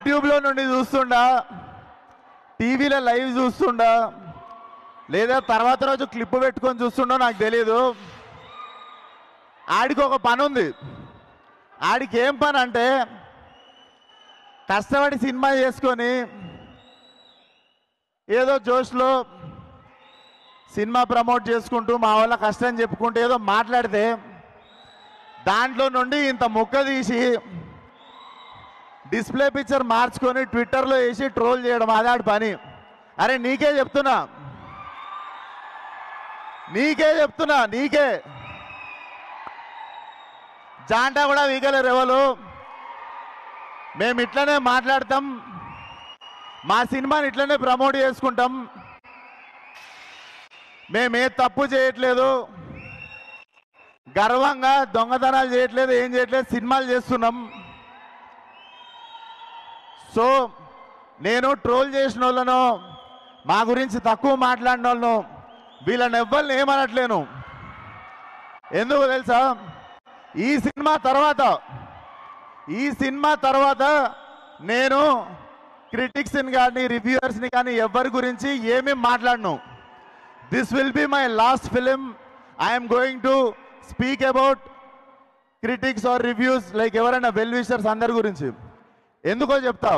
యూట్యూబ్లో నుండి చూస్తుండా, టీవీలో లైవ్ చూస్తుండా, లేదా తర్వాత రోజు క్లిప్ పెట్టుకొని చూస్తుండో నాకు తెలియదు. ఆడికి ఒక పని ఉంది. ఆడికి ఏం పని అంటే కష్టపడి సినిమా చేసుకొని ఏదో జోష్లో సినిమా ప్రమోట్ చేసుకుంటూ మా వాళ్ళ కష్టం చెప్పుకుంటూ ఏదో మాట్లాడితే దాంట్లో నుండి ఇంత ముక్క తీసి డిస్ప్లే పిక్చర్ మార్చుకొని ట్విట్టర్లో వేసి ట్రోల్ చేయడం అదాడి పని. అరే నీకే చెప్తున్నా, నీకే జాంటా కూడా వీగలేరు ఎవరు. మేము ఇట్లనే మాట్లాడతాం, మా సినిమాని ఇట్లనే ప్రమోట్ చేసుకుంటాం. మేమే తప్పు చేయట్లేదు, గర్వంగా దొంగతనాలు చేయట్లేదు, ఏం చేయట్లేదు, సినిమాలు చేస్తున్నాం. సో నేను ట్రోల్ చేసిన వాళ్ళను, మా గురించి తక్కువ మాట్లాడిన వాళ్ళను, వీళ్ళని ఎవ్వరిని ఏమనట్లేను. ఎందుకు తెలుసా? ఈ సినిమా తర్వాత నేను క్రిటిక్స్ని కానీ రివ్యూవర్స్ని కానీ ఎవరి గురించి ఏమీ మాట్లాడను. This will be my last film. I'm going to speak about critics or reviews like ఎవరైనా వెల్ విషర్స్ అందరి గురించి. ఎందుకో చెప్తా.